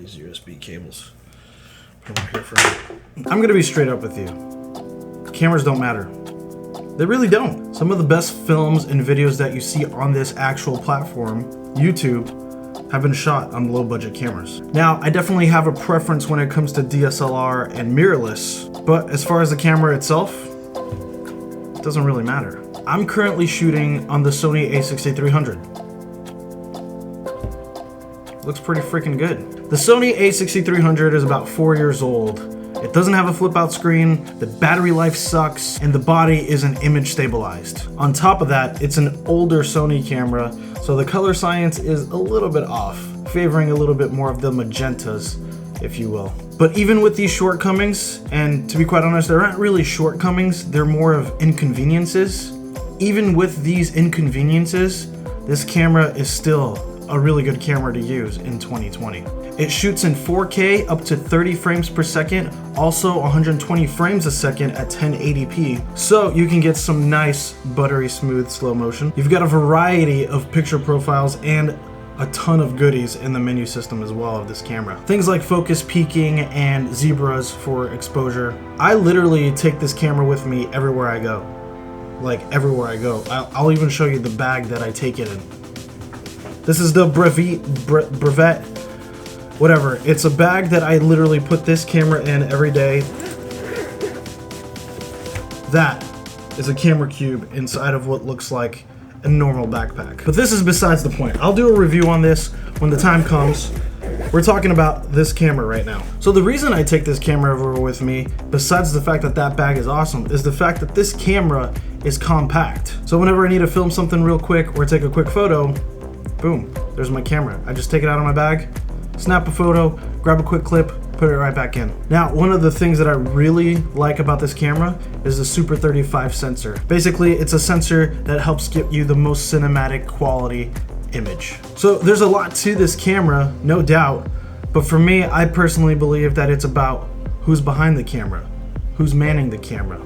these USB cables. Put them here for me. I'm gonna be straight up with you. Cameras don't matter. They really don't. Some of the best films and videos that you see on this actual platform, YouTube, have been shot on low budget cameras. Now, I definitely have a preference when it comes to DSLR and mirrorless, but as far as the camera itself, it doesn't really matter. I'm currently shooting on the Sony a6300. Looks pretty freaking good. The Sony a6300 is about 4 years old. It doesn't have a flip out screen, the battery life sucks, and the body isn't image stabilized. On top of that, it's an older Sony camera, so the color science is a little bit off, favoring a little bit more of the magentas, if you will. But even with these shortcomings, and to be quite honest, they're not really shortcomings, they're more of inconveniences. Even with these inconveniences, this camera is still a really good camera to use in 2020. It shoots in 4K up to 30 frames per second, also 120 frames a second at 1080p, so you can get some nice buttery smooth slow motion. You've got a variety of picture profiles and a ton of goodies in the menu system as well of this camera. Things like focus peaking and zebras for exposure. I literally take this camera with me everywhere I go. Like everywhere I go. I'll even show you the bag that I take it in. This is the brevet, whatever. It's a bag that I literally put this camera in every day. That is a camera cube inside of what looks like a normal backpack. But this is besides the point. I'll do a review on this when the time comes. We're talking about this camera right now. So the reason I take this camera everywhere with me, besides the fact that that bag is awesome, is the fact that this camera is compact. So whenever I need to film something real quick or take a quick photo, boom, there's my camera. I just take it out of my bag, snap a photo, grab a quick clip, put it right back in. Now, one of the things that I really like about this camera is the Super 35 sensor. Basically, it's a sensor that helps get you the most cinematic quality image. So there's a lot to this camera, no doubt, but for me, I personally believe that it's about who's behind the camera, who's manning the camera,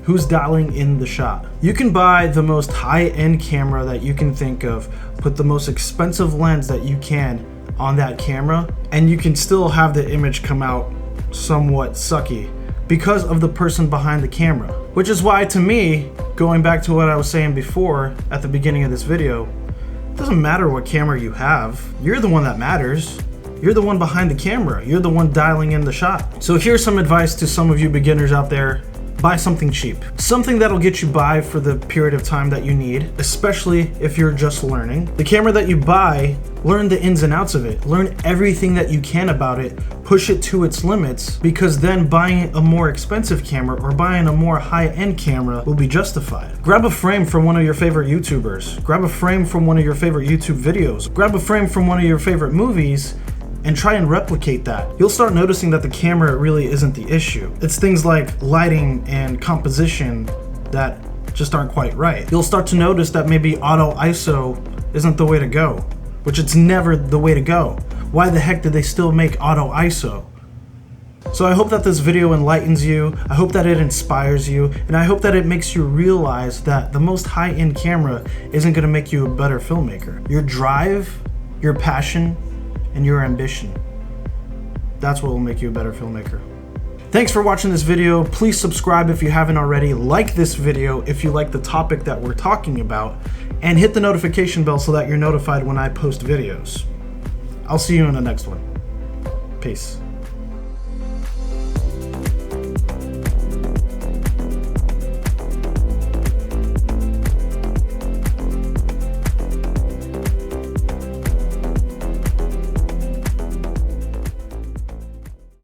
who's dialing in the shot. You can buy the most high-end camera that you can think of, put the most expensive lens that you can on that camera, and you can still have the image come out somewhat sucky because of the person behind the camera. Which is why, to me, going back to what I was saying before at the beginning of this video, it doesn't matter what camera you have, you're the one that matters. You're the one behind the camera. You're the one dialing in the shot. So here's some advice to some of you beginners out there. Buy something cheap. Something that'll get you by for the period of time that you need, especially if you're just learning. The camera that you buy, learn the ins and outs of it. Learn everything that you can about it. Push it to its limits, because then buying a more expensive camera or buying a more high-end camera will be justified. Grab a frame from one of your favorite YouTubers. Grab a frame from one of your favorite YouTube videos. Grab a frame from one of your favorite movies and try and replicate that. You'll start noticing that the camera really isn't the issue. It's things like lighting and composition that just aren't quite right. You'll start to notice that maybe auto ISO isn't the way to go, which it's never the way to go. Why the heck did they still make auto ISO? So I hope that this video enlightens you, I hope that it inspires you, and I hope that it makes you realize that the most high-end camera isn't gonna make you a better filmmaker. Your drive, your passion, and your ambition. That's what will make you a better filmmaker. Thanks for watching this video. Please subscribe if you haven't already. Like this video if you like the topic that we're talking about. And hit the notification bell so that you're notified when I post videos. I'll see you in the next one. Peace.